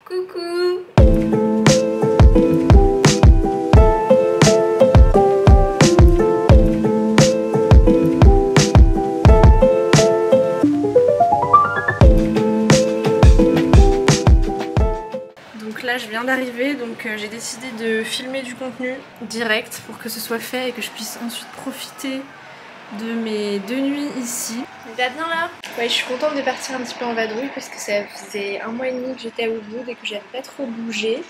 Coucou. Donc là je viens d'arriver, donc j'ai décidé de filmer du contenu direct pour que ce soit fait et que je puisse ensuite profiter de mes 2 nuits ici. Tu vas bien là? Ouais, je suis contente de partir un petit peu en vadrouille parce que ça faisait 1 mois et demi que j'étais à Ubud et que j'avais pas trop bougé.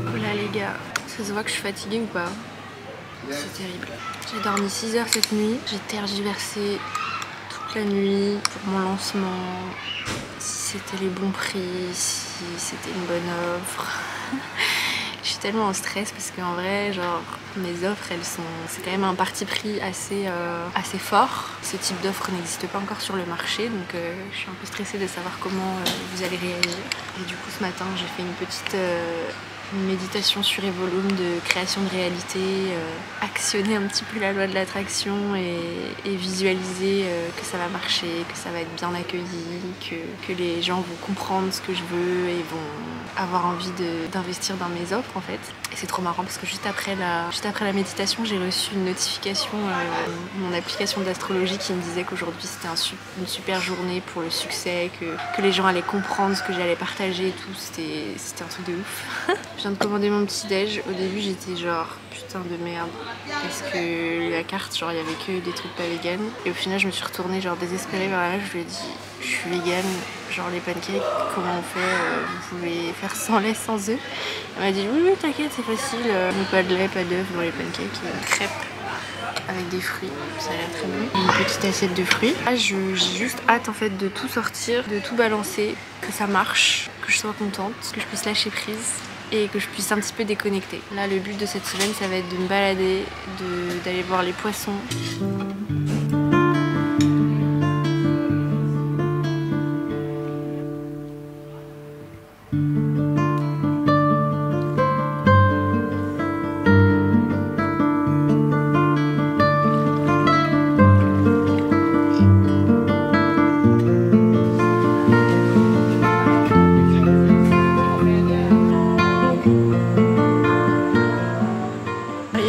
Voilà les gars, ça se voit que je suis fatiguée ou pas? C'est terrible. J'ai dormi 6 heures cette nuit, j'ai tergiversé toute la nuit pour mon lancement, si c'était les bons prix, si c'était une bonne offre. Je suis tellement en stress parce qu'en vrai, genre, mes offres, c'est quand même un parti pris assez fort. Ce type d'offre n'existe pas encore sur le marché, donc je suis un peu stressée de savoir comment vous allez réagir. Et du coup, ce matin, j'ai fait une petite méditation sur Evolume de création de réalité, actionner un petit peu la loi de l'attraction et visualiser que ça va marcher, que ça va être bien accueilli, que les gens vont comprendre ce que je veux et vont avoir envie d'investir dans mes offres en fait. Et c'est trop marrant parce que juste après la méditation, j'ai reçu une notification mon application d'astrologie qui me disait qu'aujourd'hui c'était une super journée pour le succès, que les gens allaient comprendre ce que j'allais partager et tout. C'était un truc de ouf. Je viens de commander mon petit déj. Au début j'étais genre putain de merde parce que la carte genre il y avait que des trucs pas vegan. Et au final je me suis retournée genre désespérée vers la meuf. Je lui ai dit je suis vegan, genre les pancakes comment on fait, vous pouvez faire sans lait, sans œufs. Elle m'a dit oui t'inquiète c'est facile, pas de lait, pas d'œufs dans les pancakes, crêpes avec des fruits, ça a l'air très bon. Une petite assiette de fruits. Là j'ai juste hâte en fait de tout sortir, de tout balancer, que ça marche, que je sois contente, que je puisse lâcher prise et que je puisse un petit peu déconnecter. Là le but de cette semaine ça va être de me balader, d'aller voir les poissons.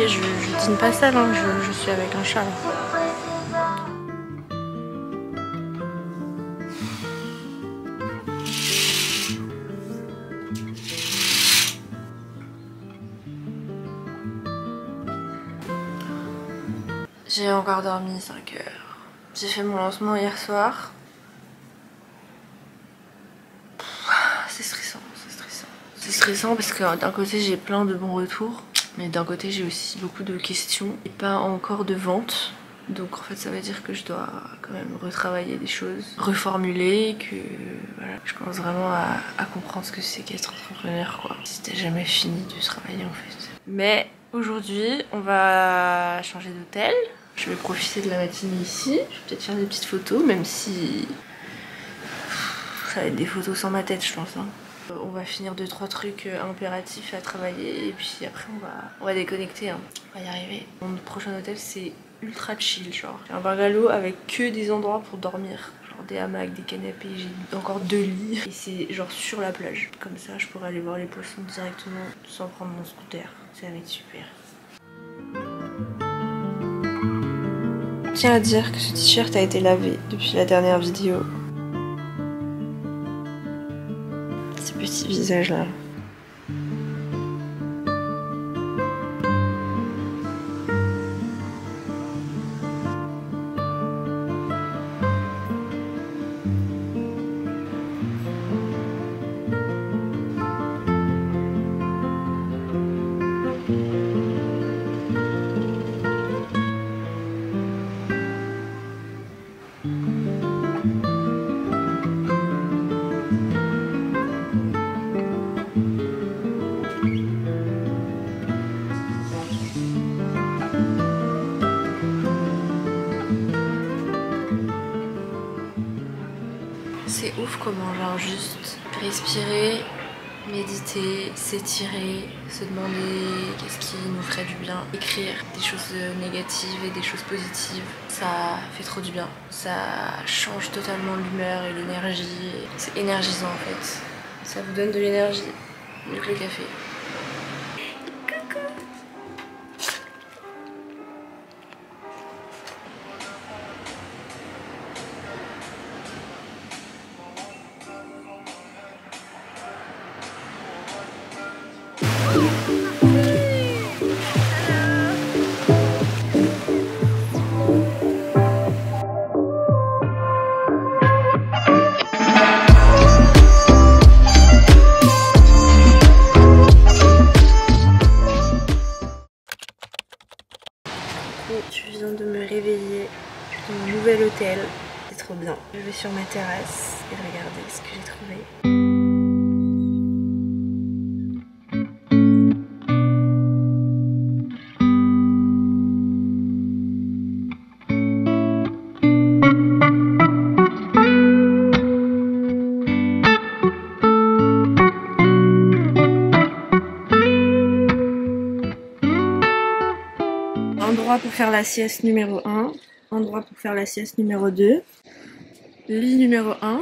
Je dîne pas seule, hein, je suis avec un chat là. J'ai encore dormi 5 heures. J'ai fait mon lancement hier soir. C'est stressant, c'est stressant. C'est stressant parce que d'un côté j'ai plein de bons retours. Mais d'un côté j'ai aussi beaucoup de questions et pas encore de vente. Donc en fait ça veut dire que je dois quand même retravailler des choses, reformuler, que voilà, je commence vraiment à comprendre ce que c'est qu'être entrepreneur quoi. C'était jamais fini de travailler en fait. Mais aujourd'hui on va changer d'hôtel. Je vais profiter de la matinée ici. Je vais peut-être faire des petites photos même si ça va être des photos sans ma tête je pense hein. On va finir 2-3 trucs impératifs à travailler et puis après on va déconnecter hein. On va y arriver. Mon prochain hôtel c'est ultra chill genre. J'ai un bungalow avec que des endroits pour dormir. Genre des hamacs, des canapés, j'ai encore 2 lits. Et c'est genre sur la plage. Comme ça je pourrais aller voir les poissons directement sans prendre mon scooter. Ça va être super. Je tiens à dire que ce t-shirt a été lavé depuis la dernière vidéo. Ces petits visages là. comment, genre juste respirer, méditer, s'étirer, se demander qu'est-ce qui nous ferait du bien, écrire des choses négatives et des choses positives, ça fait trop du bien. Ça change totalement l'humeur et l'énergie, c'est énergisant en fait. Ça vous donne de l'énergie, mieux que le café. Je viens de me réveiller dans mon nouvel hôtel. C'est trop bien. Je vais sur ma terrasse et regarder ce que j'ai trouvé. Endroit pour faire la sieste numéro 1, endroit pour faire la sieste numéro 2, lit numéro 1,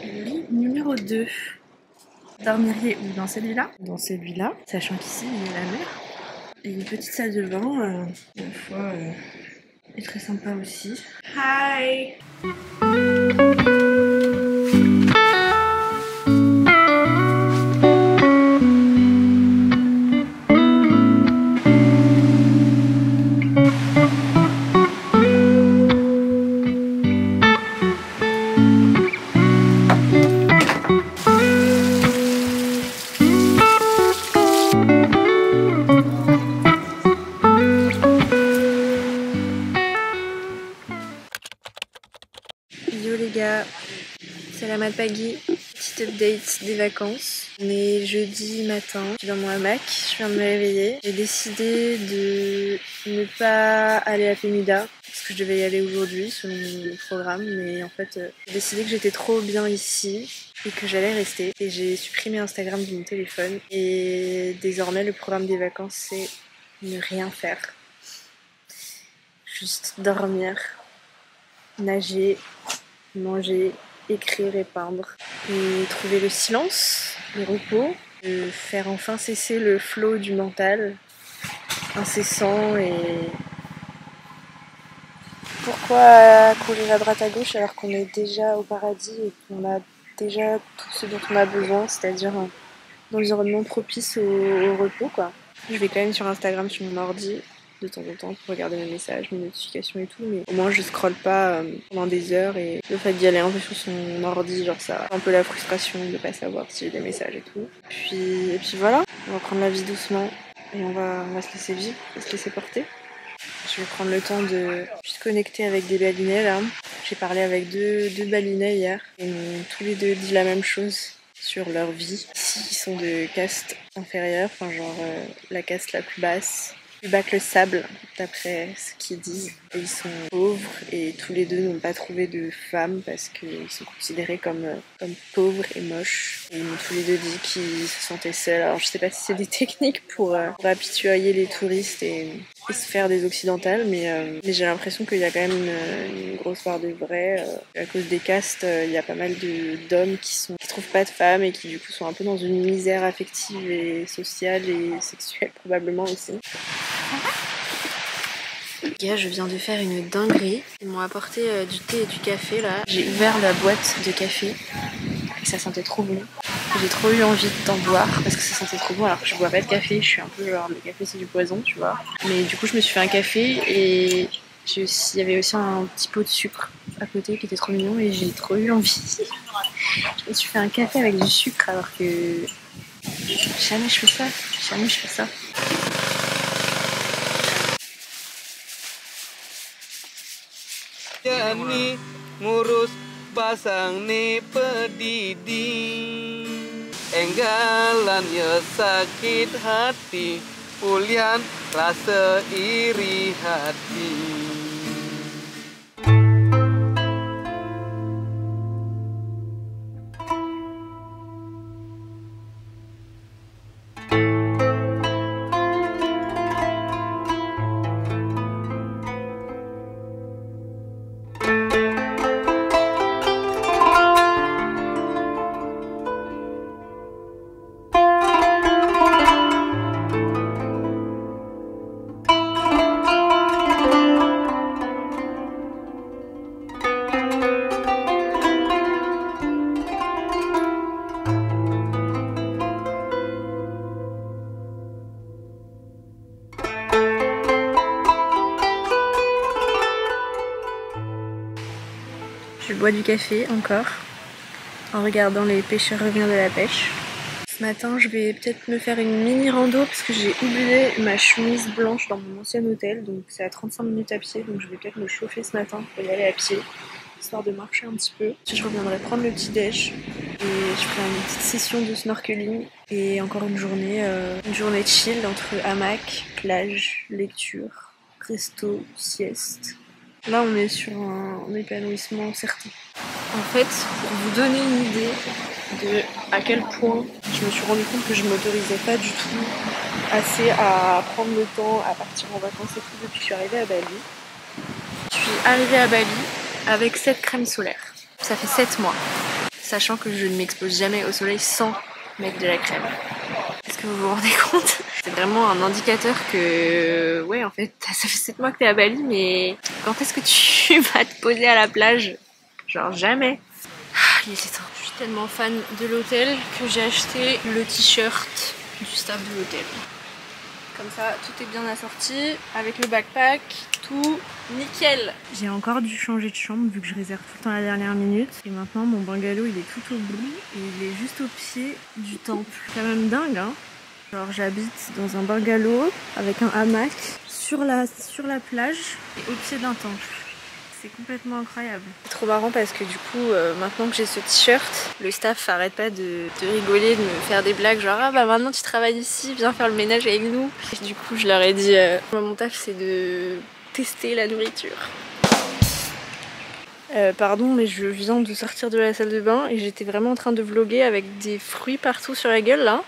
lit numéro 2. Dormiriez où? Dans celui-là? Dans celui-là, sachant qu'ici il y a la mer. Et une petite salle de bain, une fois, est très sympa aussi. Hi! Yo les gars, c'est la Paggy, petite update des vacances. On est jeudi matin, je suis dans mon hamac, je viens de me réveiller. J'ai décidé de ne pas aller à Pémuda, parce que je devais y aller aujourd'hui selon le programme, mais en fait j'ai décidé que j'étais trop bien ici et que j'allais rester. Et j'ai supprimé Instagram de mon téléphone et désormais le programme des vacances c'est ne rien faire. Juste dormir, nager, manger, écrire et peindre. Et trouver le silence, le repos, faire enfin cesser le flot du mental incessant et... Pourquoi courir à droite à gauche alors qu'on est déjà au paradis et qu'on a déjà tout ce dont on a besoin, c'est-à-dire un environnement propice au repos quoi. Je vais quand même sur Instagram sur mon ordi de temps en temps pour regarder mes messages, mes notifications et tout, mais au moins je scrolle pas pendant des heures et le fait d'y aller un peu sur son ordi, genre ça, un peu la frustration de pas savoir si j'ai des messages et tout. Et puis voilà, on va prendre la vie doucement et on va se laisser vivre, on va se laisser porter. Je vais prendre le temps de juste connecter avec des balinais là. J'ai parlé avec deux balinais hier et ils m'ont tous les deux dit la même chose sur leur vie. Ici, ils sont de caste inférieure, enfin genre la caste la plus basse. Plus bas que le sable, d'après ce qu'ils disent. Et ils sont pauvres et tous les deux n'ont pas trouvé de femme parce qu'ils sont considérés comme pauvres et moches. Et ils m'ont tous les deux dit qu'ils se sentaient seuls. Alors je sais pas si c'est des techniques pour apitoyer les touristes et se faire des occidentales, mais j'ai l'impression qu'il y a quand même une grosse part de vrai. À cause des castes, il y a pas mal d'hommes qui trouvent pas de femmes et qui du coup sont un peu dans une misère affective et sociale et sexuelle probablement aussi. Les gars, je viens de faire une dinguerie. Ils m'ont apporté du thé et du café là. J'ai ouvert la boîte de café et ça sentait trop bon. J'ai trop eu envie d'en boire parce que ça sentait trop bon alors que je bois pas de café. Je suis un peu genre le café c'est du poison, tu vois. Mais du coup, je me suis fait un café et il y avait aussi un petit pot de sucre à côté qui était trop mignon et j'ai trop eu envie. Je me suis fait un café avec du sucre alors que jamais je fais ça. Jamais je fais ça. Ni ngurus pasang ni pedidi enggalan ya sakit hati pulian rasa iri hati bois du café encore, en regardant les pêcheurs revenir de la pêche. Ce matin, je vais peut-être me faire une mini rando parce que j'ai oublié ma chemise blanche dans mon ancien hôtel, donc c'est à 35 minutes à pied, donc je vais peut-être me chauffer ce matin pour y aller à pied, histoire de marcher un petit peu. Puis je reviendrai prendre le petit déj et je ferai une petite session de snorkeling et encore une journée chill entre hamac, plage, lecture, resto, sieste. Là, on est sur un épanouissement certain. En fait, pour vous donner une idée de à quel point je me suis rendu compte que je m'autorisais pas du tout assez à prendre le temps, à partir en vacances et tout depuis que je suis arrivée à Bali. Je suis arrivée à Bali avec cette crème solaire. Ça fait 7 mois, sachant que je ne m'expose jamais au soleil sans mettre de la crème. Est-ce que vous vous rendez compte? C'est vraiment un indicateur que, ouais, en fait, ça fait 7 mois que t'es à Bali, mais quand est-ce que tu vas te poser à la plage? Genre jamais. Il est temps. Je suis tellement fan de l'hôtel que j'ai acheté le t-shirt du staff de l'hôtel. Comme ça, tout est bien assorti, avec le backpack, tout nickel. J'ai encore dû changer de chambre vu que je réserve tout le temps à la dernière minute. Et maintenant, mon bungalow, il est tout au bout et il est juste au pied du temple. C'est quand même dingue, hein. Genre, j'habite dans un bungalow avec un hamac sur la plage et au pied d'un temple. C'est complètement incroyable. C'est trop marrant parce que du coup, maintenant que j'ai ce t-shirt, le staff arrête pas de rigoler, de me faire des blagues genre ah bah maintenant tu travailles ici, viens faire le ménage avec nous. Et du coup je leur ai dit mon taf c'est de tester la nourriture. Pardon mais je viens de sortir de la salle de bain et j'étais vraiment en train de vlogger avec des fruits partout sur la gueule là.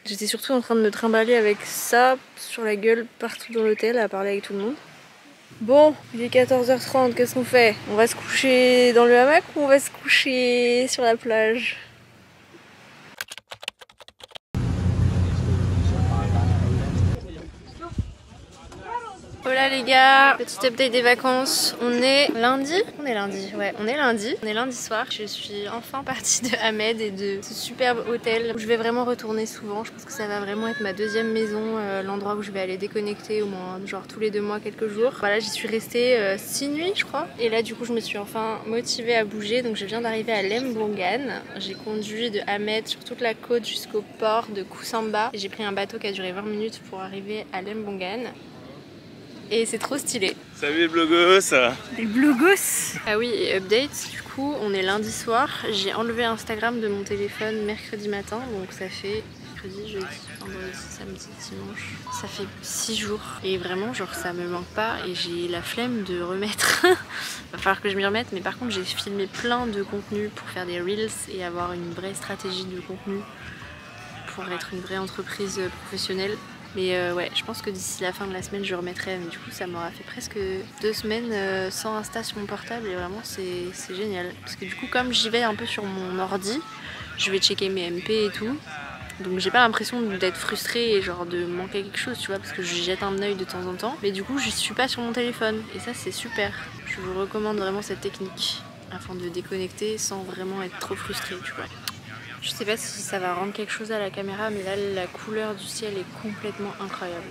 J'étais surtout en train de me trimballer avec ça sur la gueule partout dans l'hôtel à parler avec tout le monde. Bon, il est 14h30, qu'est-ce qu'on fait? On va se coucher dans le hamac ou on va se coucher sur la plage? Voilà les gars, petit update des vacances. On est lundi? On est lundi, ouais, on est lundi soir. Je suis enfin partie de Hamed et de ce superbe hôtel où je vais vraiment retourner souvent. Je pense que ça va vraiment être ma deuxième maison, l'endroit où je vais aller déconnecter au moins genre tous les 2 mois, quelques jours. Voilà, j'y suis restée 6 nuits je crois. Et là du coup je me suis enfin motivée à bouger. Donc je viens d'arriver à Lembongan. J'ai conduit de Hamed sur toute la côte jusqu'au port de Kusamba. J'ai pris un bateau qui a duré 20 minutes pour arriver à Lembongan. Et c'est trop stylé. Salut les blogos. Les blogos. Ah oui, et update, du coup on est lundi soir. J'ai enlevé Instagram de mon téléphone mercredi matin. Donc ça fait mercredi, jeudi, vendredi, samedi, dimanche. Ça fait 6 jours. Et vraiment genre ça me manque pas. Et j'ai la flemme de remettre. Va falloir que je m'y remette. Mais par contre j'ai filmé plein de contenu pour faire des reels et avoir une vraie stratégie de contenu. Pour être une vraie entreprise professionnelle. Mais ouais, je pense que d'ici la fin de la semaine je remettrai, mais du coup ça m'aura fait presque 2 semaines sans Insta sur mon portable et vraiment c'est génial. Parce que du coup comme j'y vais un peu sur mon ordi, je vais checker mes MP et tout. Donc j'ai pas l'impression d'être frustrée et genre de manquer quelque chose, tu vois, parce que je jette un œil de temps en temps. Mais du coup je suis pas sur mon téléphone et ça c'est super. Je vous recommande vraiment cette technique afin de déconnecter sans vraiment être trop frustrée, tu vois. Je sais pas si ça va rendre quelque chose à la caméra, mais là la couleur du ciel est complètement incroyable.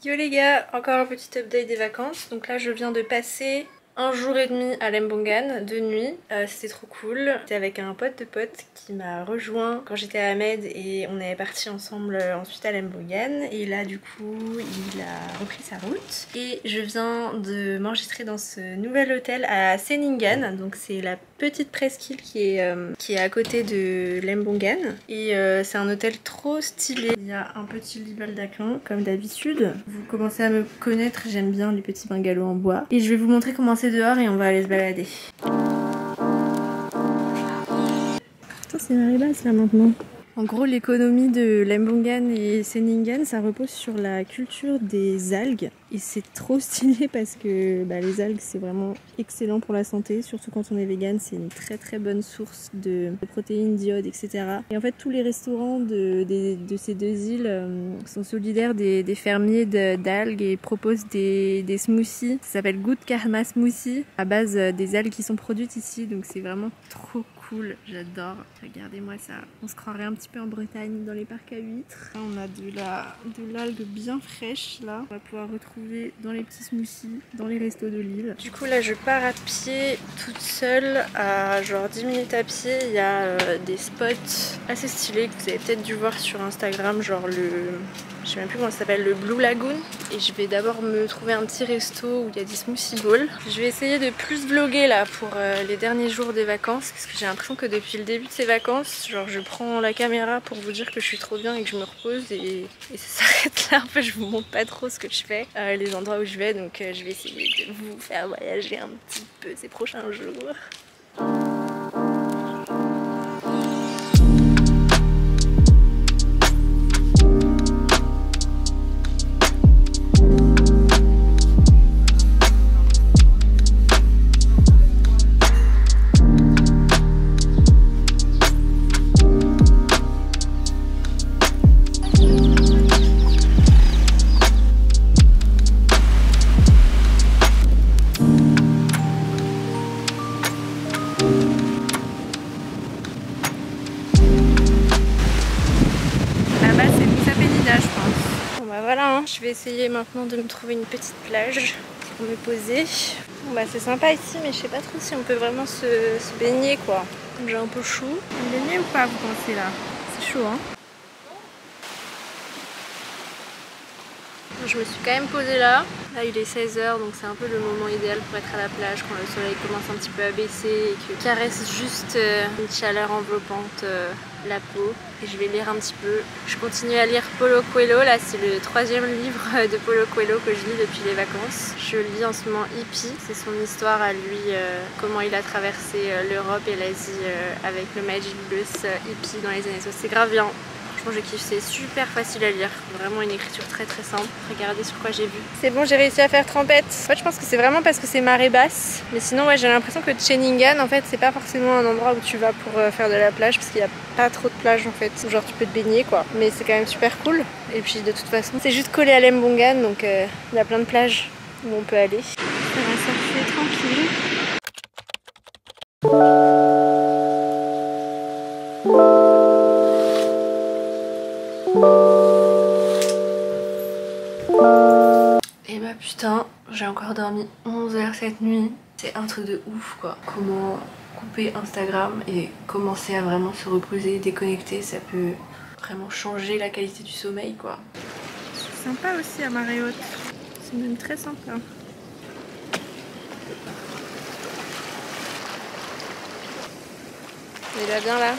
Yo les gars, encore un petit update des vacances. Donc là je viens de passer un jour et demi à Lembongan, 2 nuits. C'était trop cool. J'étais avec un pote de pote qui m'a rejoint quand j'étais à Ahmed et on est partis ensemble ensuite à Lembongan. Et là du coup il a repris sa route. Et je viens de m'enregistrer dans ce nouvel hôtel à Seningan. Donc c'est la petite presqu'île qui est à côté de Lembongan. Et c'est un hôtel trop stylé. Il y a un petit lit baldaquin comme d'habitude. Vous commencez à me connaître, j'aime bien les petits bungalows en bois. Et je vais vous montrer comment c'est dehors et on va aller se balader. Putain, c'est marée basse là maintenant. En gros, l'économie de Lembongan et Seningan, ça repose sur la culture des algues. Et c'est trop stylé parce que les algues, c'est vraiment excellent pour la santé. Surtout quand on est vegan, c'est une très très bonne source de protéines, d'iode, etc. Et en fait, tous les restaurants de ces deux îles sont solidaires des fermiers d'algues et proposent des smoothies. Ça s'appelle Good Karma Smoothie, à base des algues qui sont produites ici. Donc c'est vraiment trop cool, j'adore. Regardez-moi ça. On se croirait un petit peu en Bretagne dans les parcs à huîtres. Là, on a de l'algue bien fraîche là. On va pouvoir retrouver dans les petits smoothies, dans les restos de l'île. Du coup là je pars à pied toute seule à genre 10 minutes à pied. Il y a des spots assez stylés que vous avez peut-être dû voir sur Instagram, genre je sais même plus comment ça s'appelle, le Blue Lagoon. Et je vais d'abord me trouver un petit resto où il y a des smoothie bowls. Je vais essayer de plus vlogger là pour les derniers jours des vacances parce que j'ai l'impression que depuis le début de ces vacances, genre je prends la caméra pour vous dire que je suis trop bien et que je me repose et ça s'arrête là. En fait je vous montre pas trop ce que je fais, les endroits où je vais, donc je vais essayer de vous faire voyager un petit peu ces prochains jours. Je vais essayer maintenant de me trouver une petite plage pour me poser. Bon, c'est sympa ici, mais je sais pas trop si on peut vraiment se baigner quoi. J'ai un peu chaud. Me baigner ou pas, vous pensez là? C'est chaud hein. Je me suis quand même posée là. Là il est 16h donc c'est un peu le moment idéal pour être à la plage quand le soleil commence un petit peu à baisser et que caresse juste une chaleur enveloppante la peau. Et je vais lire un petit peu. Je continue à lire Paulo Coelho, là c'est le 3e livre de Paulo Coelho que je lis depuis les vacances. Je lis en ce moment Hippie, c'est son histoire à lui, comment il a traversé l'Europe et l'Asie avec le Magic Bus hippie dans les années 60. C'est grave bien. Franchement je kiffe, c'est super facile à lire, vraiment une écriture très très simple. Regardez sur quoi j'ai vu. C'est bon, j'ai réussi à faire trempette. En fait je pense que c'est vraiment parce que c'est marée basse. Mais sinon ouais, j'ai l'impression que Seningan en fait c'est pas forcément un endroit où tu vas pour faire de la plage parce qu'il y a pas trop de plage en fait. Genre tu peux te baigner quoi. Mais c'est quand même super cool. Et puis de toute façon c'est juste collé à Lembongan donc il y a plein de plages où on peut aller. Ça va surfer tranquille. Et bah putain, j'ai encore dormi 11 heures cette nuit. C'est un truc de ouf quoi. Comment couper Instagram et commencer à vraiment se reposer, déconnecter, ça peut vraiment changer la qualité du sommeil quoi. C'est sympa aussi à marée haute. C'est même très sympa. Il va bien là.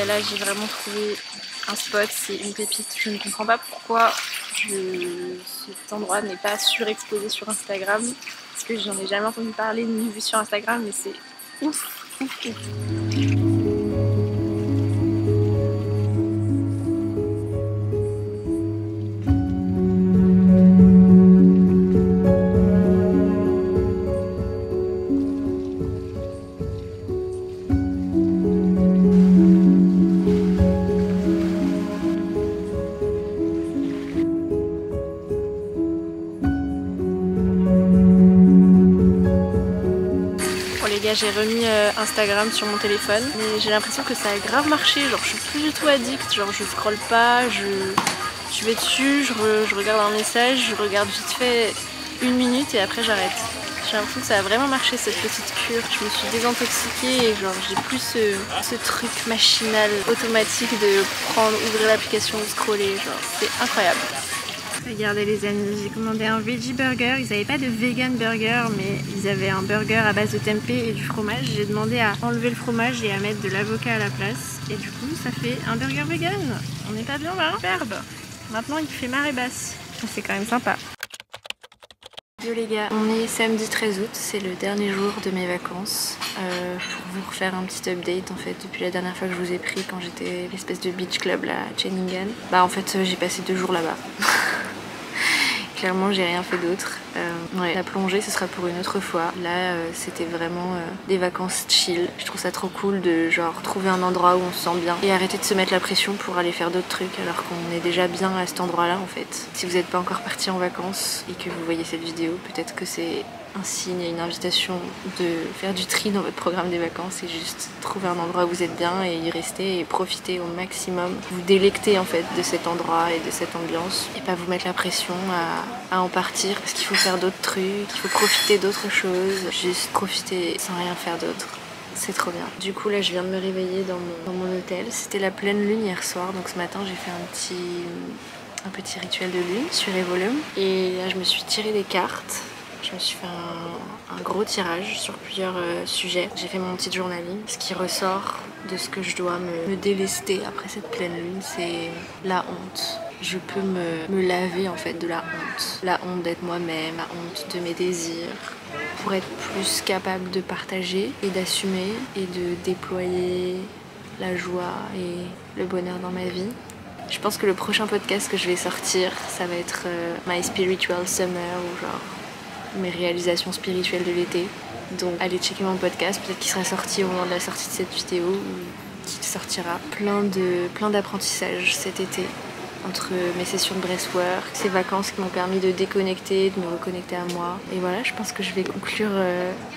Là j'ai vraiment trouvé un spot, c'est une pépite. Je ne comprends pas pourquoi cet endroit n'est pas surexposé sur Instagram parce que j'en ai jamais entendu parler ni vu sur Instagram, mais c'est ouf, ouf, ouf. Les gars, j'ai remis Instagram sur mon téléphone, mais j'ai l'impression que ça a grave marché. Genre, je suis plus du tout addict. Genre, je scrolle pas, je vais dessus, je regarde un message, je regarde vite fait 1 minute et après j'arrête. J'ai l'impression que ça a vraiment marché cette petite cure. Je me suis désintoxiquée et genre j'ai plus ce truc machinal, automatique de prendre, ouvrir l'application, scroller. Genre, c'est incroyable. Regardez les amis, j'ai commandé un veggie burger. Ils n'avaient pas de vegan burger, mais ils avaient un burger à base de tempeh et du fromage. J'ai demandé à enlever le fromage et à mettre de l'avocat à la place. Et du coup, ça fait un burger vegan. On n'est pas bien là, superbe. Maintenant, il fait marée basse. C'est quand même sympa. Yo les gars, on est samedi 13 août, c'est le dernier jour de mes vacances. Pour vous refaire un petit update en fait, depuis la dernière fois que je vous ai pris quand j'étais l'espèce de beach club là à Scheningen. Bah en fait j'ai passé 2 jours là-bas. Clairement j'ai rien fait d'autre. Ouais, la plongée ce sera pour une autre fois. Là c'était vraiment des vacances chill. Je trouve ça trop cool de genre trouver un endroit où on se sent bien et arrêter de se mettre la pression pour aller faire d'autres trucs alors qu'on est déjà bien à cet endroit là en fait. Si vous n'êtes pas encore parti en vacances et que vous voyez cette vidéo, peut-être que c'est un signe et une invitation de faire du tri dans votre programme des vacances et juste trouver un endroit où vous êtes bien et y rester et profiter au maximum. Vous délecter en fait de cet endroit et de cette ambiance et pas vous mettre la pression à en partir parce qu'il faut faire d'autres trucs, il faut profiter d'autres choses, juste profiter sans rien faire d'autre. C'est trop bien. Du coup là je viens de me réveiller dans mon hôtel. C'était la pleine lune hier soir, donc ce matin j'ai fait un petit rituel de lune sur Evolume et là je me suis tiré des cartes. Je me suis fait un gros tirage sur plusieurs sujets. J'ai fait mon petit journaling. Ce qui ressort de ce que je dois me délester après cette pleine lune, c'est la honte. Je peux me laver en fait de la honte. La honte d'être moi-même, la honte de mes désirs. Pour être plus capable de partager et d'assumer et de déployer la joie et le bonheur dans ma vie. Je pense que le prochain podcast que je vais sortir, ça va être My Spiritual Summer ou genre mes réalisations spirituelles de l'été. Donc allez checker mon podcast, peut-être qu'il sera sorti au moment de la sortie de cette vidéo ou qu'il sortira plein d'apprentissages cet été entre mes sessions de breathwork, ces vacances qui m'ont permis de déconnecter, de me reconnecter à moi. Et voilà, je pense que je vais conclure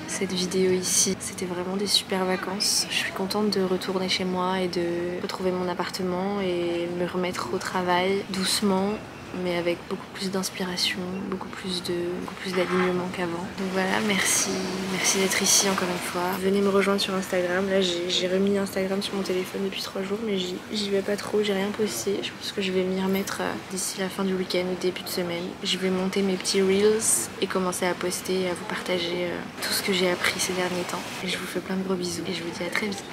cette vidéo ici. C'était vraiment des super vacances. Je suis contente de retourner chez moi et de retrouver mon appartement et me remettre au travail doucement, mais avec beaucoup plus d'inspiration, beaucoup plus d'alignement qu'avant. Donc voilà, merci d'être ici encore une fois. Venez me rejoindre sur Instagram. Là j'ai remis Instagram sur mon téléphone depuis 3 jours, mais j'y vais pas trop, j'ai rien posté. Je pense que je vais m'y remettre d'ici la fin du week-end ou début de semaine. Je vais monter mes petits reels et commencer à poster et à vous partager tout ce que j'ai appris ces derniers temps. Et je vous fais plein de gros bisous et je vous dis à très vite.